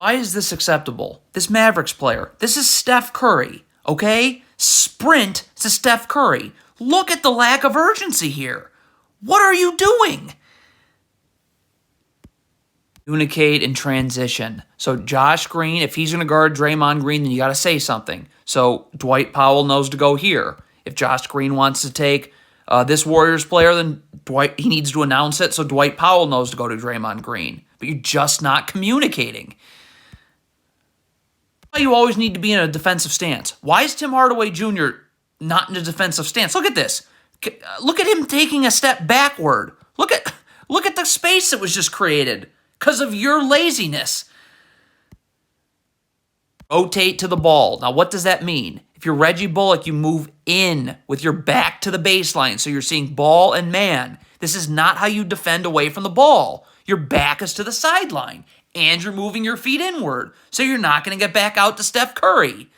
Why is this acceptable? This Mavericks player, this is Steph Curry, okay? Sprint to Steph Curry. Look at the lack of urgency here. What are you doing? Communicate in transition. So Josh Green, if he's going to guard Draymond Green, then you got to say something. So Dwight Powell knows to go here. If Josh Green wants to take this Warriors player, then he needs to announce it so Dwight Powell knows to go to Draymond Green. But you're just not communicating. You always need to be in a defensive stance. Why is Tim Hardaway Jr. not in a defensive stance? Look at this. Look at him taking a step backward. Look at the space that was just created because of your laziness. Rotate to the ball. Now, what does that mean? If you're Reggie Bullock, you move in with your back to the baseline, so you're seeing ball and man. This is not how you defend away from the ball. Your back is to the sideline, and you're moving your feet inward, so you're not going to get back out to Steph Curry.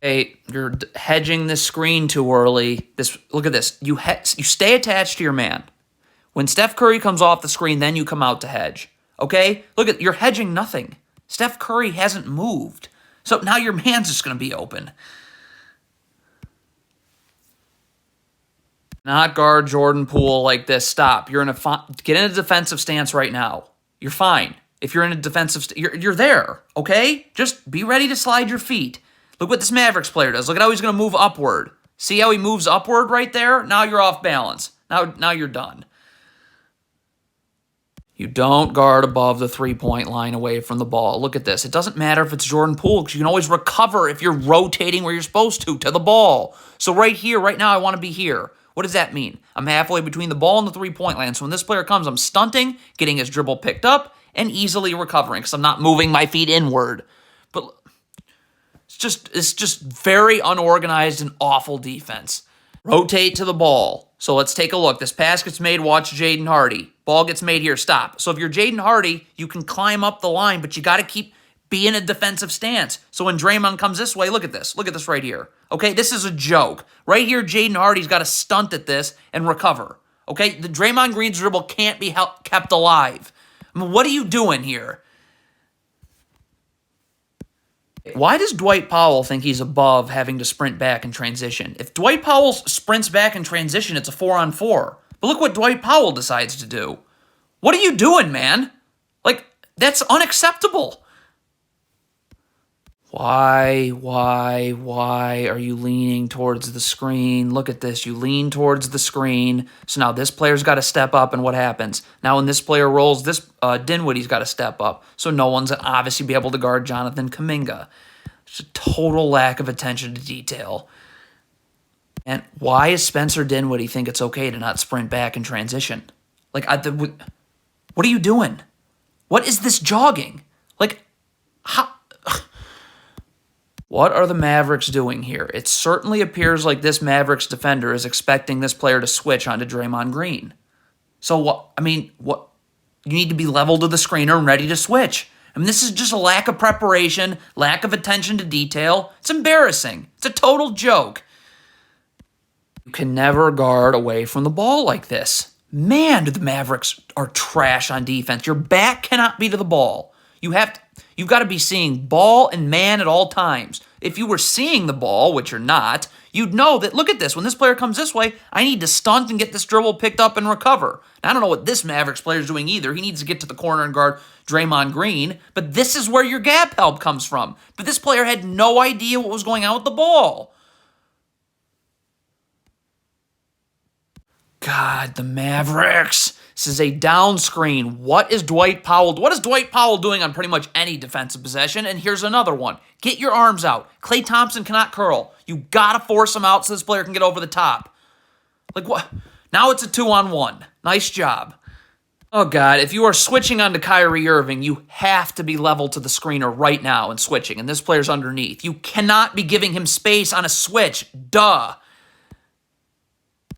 Hey, you're hedging the screen too early. Look at this. You stay attached to your man. When Steph Curry comes off the screen, then you come out to hedge. Okay? Look you're hedging nothing. Steph Curry hasn't moved. So now your man's just going to be open. Not guard Jordan Poole like this. Stop. Get in a defensive stance right now. You're fine. If you're in a defensive you're there, okay? Just be ready to slide your feet. Look what this Mavericks player does. Look at how he's going to move upward. See how he moves upward right there? Now you're off balance. Now you're done. You don't guard above the three-point line away from the ball. Look at this. It doesn't matter if it's Jordan Poole because you can always recover if you're rotating where you're supposed to the ball. So right here, right now, I want to be here. What does that mean? I'm halfway between the ball and the three-point line. So when this player comes, I'm stunting, getting his dribble picked up, and easily recovering because I'm not moving my feet inward. But it's just very unorganized and awful defense. Rotate to the ball. So let's take a look. This pass gets made. Watch Jaden Hardy. Ball gets made here. Stop. So if you're Jaden Hardy, you can climb up the line, but you got to be in a defensive stance. So when Draymond comes this way, look at this. Look at this right here. Okay, this is a joke. Right here, Jaden Hardy's got to stunt at this and recover. Okay, the Draymond Green's dribble can't be kept alive. I mean, what are you doing here? Why does Dwight Powell think he's above having to sprint back in transition? If Dwight Powell sprints back in transition, it's a 4-on-4. But look what Dwight Powell decides to do. What are you doing, man? That's unacceptable. Why are you leaning towards the screen? Look at this. You lean towards the screen. So now this player's got to step up, and what happens? Now when this player rolls, Dinwiddie's got to step up. So no one's obviously be able to guard Jonathan Kuminga. It's a total lack of attention to detail. And why does Spencer Dinwiddie think it's okay to not sprint back in transition? What are you doing? What is this jogging? How... What are the Mavericks doing here? It certainly appears like this Mavericks defender is expecting this player to switch onto Draymond Green. So what? You need to be level to the screener and ready to switch. This is just a lack of preparation, lack of attention to detail. It's embarrassing. It's a total joke. You can never guard away from the ball like this. Man, the Mavericks are trash on defense. Your back cannot be to the ball. You've got to be seeing ball and man at all times. If you were seeing the ball, which you're not, you'd know that, look at this, when this player comes this way, I need to stunt and get this dribble picked up and recover. Now, I don't know what this Mavericks player is doing either. He needs to get to the corner and guard Draymond Green, but this is where your gap help comes from. But this player had no idea what was going on with the ball. God, the Mavericks. This is a down screen. What is Dwight Powell doing on pretty much any defensive possession? And here's another one. Get your arms out. Klay Thompson cannot curl. You got to force him out so this player can get over the top. What? Now it's a 2-on-1. Nice job. Oh, God. If you are switching onto Kyrie Irving, you have to be level to the screener right now and switching. And this player's underneath. You cannot be giving him space on a switch. Duh.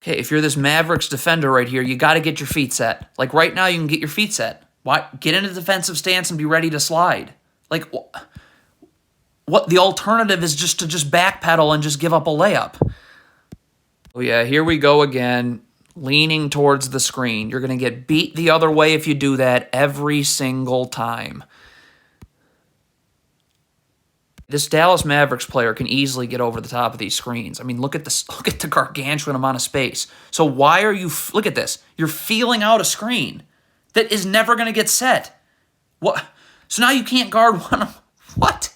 Okay, if you're this Mavericks defender right here, you got to get your feet set. Right now, you can get your feet set. Why? Get in a defensive stance and be ready to slide. What? The alternative is just backpedal and just give up a layup. Oh, yeah, here we go again. leaning towards the screen. You're going to get beat the other way if you do that every single time. This Dallas Mavericks player can easily get over the top of these screens. I mean, look at this. Look at the gargantuan amount of space. So why are you... Look at this. You're feeling out a screen that is never going to get set. What? So now you can't guard one of... What?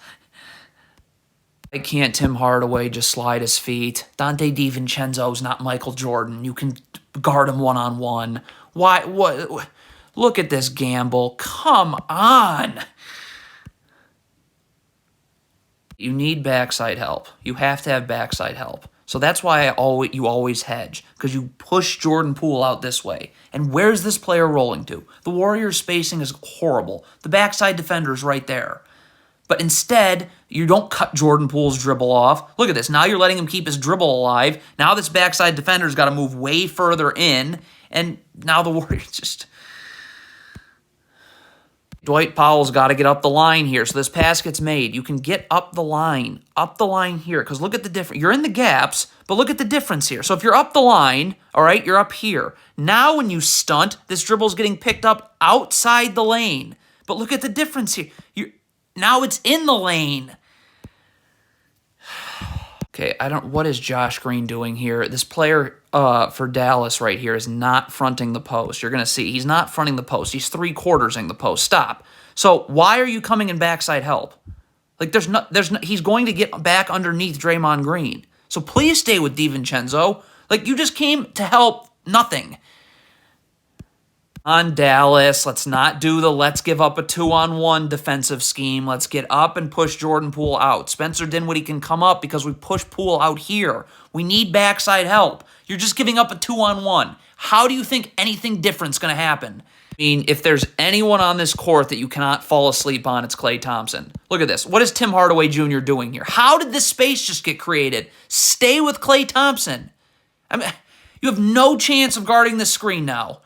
Why can't Tim Hardaway just slide his feet? Dante DiVincenzo's not Michael Jordan. You can guard him one-on-one. Why? What? Look at this gamble. Come on. You need backside help. You have to have backside help. So that's why you always hedge, because you push Jordan Poole out this way. And where's this player rolling to? The Warriors' spacing is horrible. The backside defender's right there. But instead, you don't cut Jordan Poole's dribble off. Look at this. Now you're letting him keep his dribble alive. Now this backside defender's got to move way further in. And now the Warriors just... Dwight Powell's got to get up the line here. So this pass gets made. You can get up the line here. Because look at the difference. You're in the gaps, but look at the difference here. So if you're up the line, all right, you're up here. Now when you stunt, this dribble's getting picked up outside the lane. But look at the difference here. Now it's in the lane. Okay, what is Josh Green doing here? This player for Dallas right here is not fronting the post. You're going to see he's not fronting the post. He's 3/4ing the post. Stop. So why are you coming in backside help? Like he's going to get back underneath Draymond Green. So please stay with DiVincenzo. Like you just came to help nothing. On Dallas, let's not do let's give up a 2-on-1 defensive scheme. Let's get up and push Jordan Poole out. Spencer Dinwiddie can come up because we push Poole out here. We need backside help. You're just giving up a 2-on-1. How do you think anything different's going to happen? I mean, if there's anyone on this court that you cannot fall asleep on, it's Klay Thompson. Look at this. What is Tim Hardaway Jr. doing here? How did this space just get created? Stay with Klay Thompson. I mean, you have no chance of guarding this screen now.